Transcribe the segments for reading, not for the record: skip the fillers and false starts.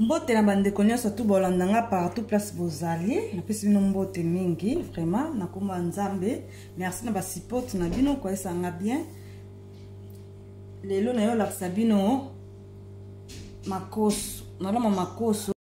Mbote na bandeko nyonso tu bolandanga partout place bozali na pesi bino mbote mingi vraiment na komba nzambe merci na ba support na bino ko esanga bien lelo na yo la sabino makoso na lama makoso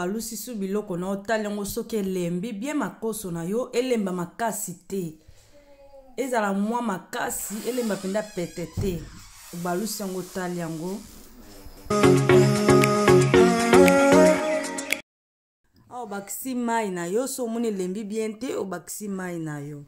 balusi su biloko na otali yango soki elembi bien makoso na yo elemba makasi te ezala mwa makasi elemba penda pete te balusi yango otali yango obakisi mai na yo so omoni elembi bien te obakisi mai na yo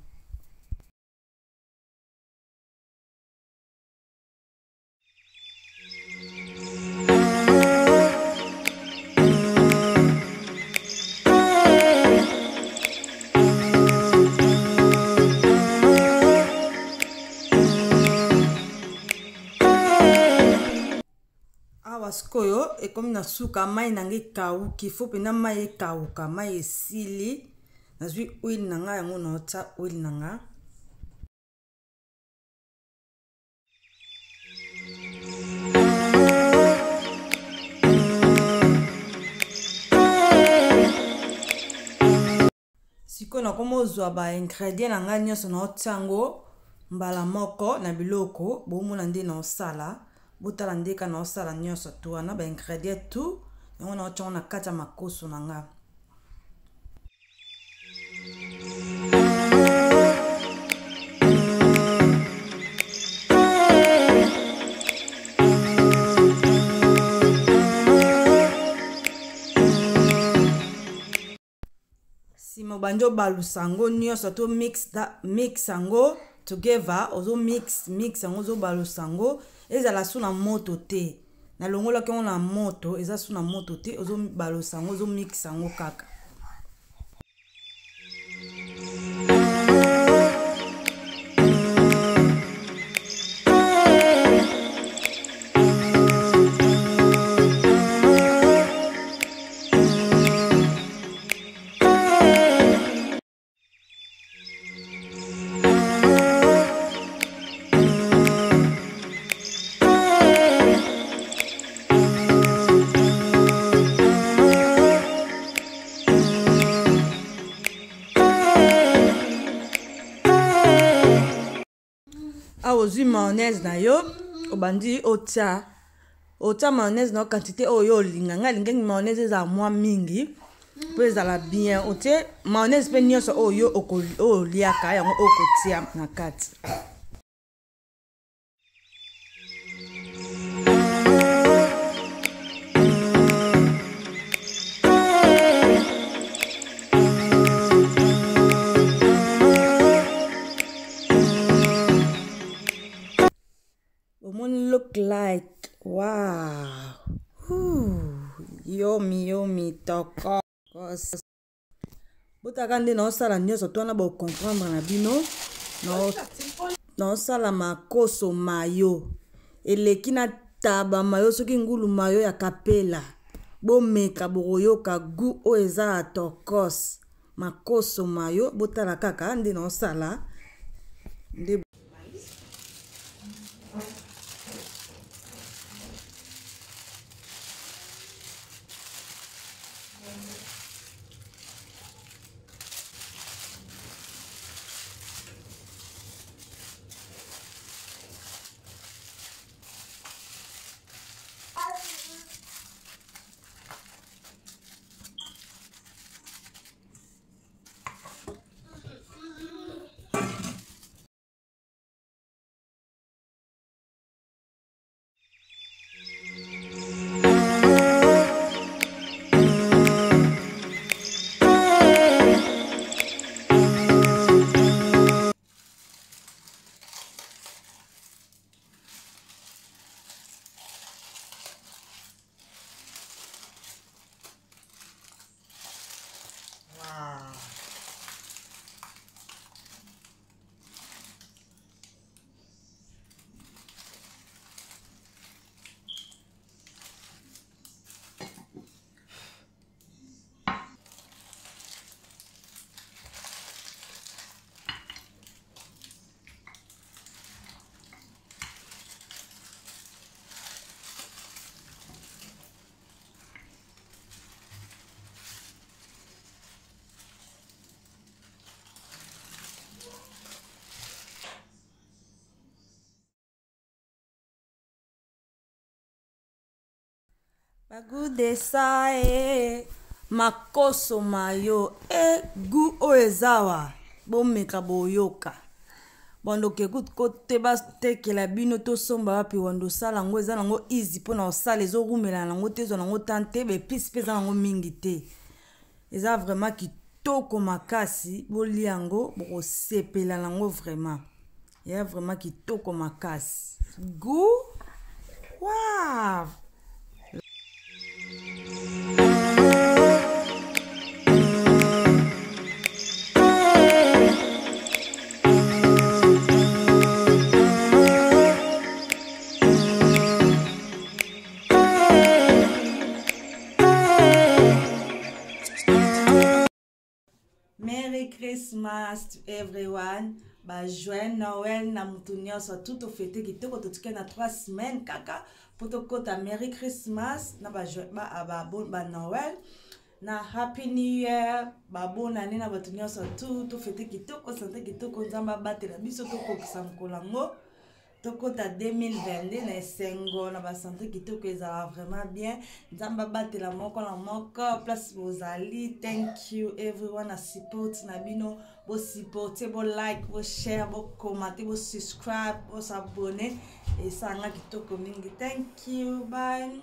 Sikoyo ekomi na suka mai nange kauki fo pena mai kauka mai esili nazwi huile nanga yango na ota huile nanga sikoyo nakomo zwa ba ingredient nanga nyonso na otango mbala moko na biloko bomona nde na osala botala ndeka na osala nyonso tu wana ba ingredient tu yango na otango na kati ya makoso nanga simo banjo balusango nyonso tu mix yango together ozo mix yango zo balusango ezala suna moto te na longola ke on na moto eza suna moto te ozo balusango ozo mix yango kaka ozwi mayonnaise na yo obandi otia mayonnaise na quantité oyo olinga nga lingengi mayonnaise eza mwa mingi po ezala bien otie mayonnaise pe nyonso oyo oliaka yango okotia na kati look like wow yomi toko botaka nde na osala nyonso twana ba comprendre na bino na osala makoso mayo eleki na taba mayo soki ngulu mayo ya kapela bomeka bokoyoka gu o eza tokos makoso mayo botala kaka nde na osala nde Agude sa makoso mayo gu oezawa bomeka boyoka bondo ke kote batekela bino tosomba wapi wando sala yango eza nango easy mpona osala ezorumela nango te ezwa nango tante beplisi mpe eza nango mingi te eza vraiment kitoko makasi bolia yango bokosepela nango vraiment eza vraiment kitoko makasi gu wow. Merry Christmas to everyone. Ba joyeux Noël na mutunia so tout au fêté kitoko totika na 3 semaines kaka poto kota Merry Christmas na ba joyeux ba Noël na Happy New Year ba bonne année na batunia so tout au fêté kitoko santé kitoko nzamba batela biso to kokisa nkolango tokota 2022 na esengo na ba santé kitoko ezala vraiment bien nzamba batela moko na moko place bozali. Thank you everyone a support na bino bo supporter bo like bo share bo commenter bo subscribe bo s'abonner et ça nga kitoko mingi. Thank you, bye.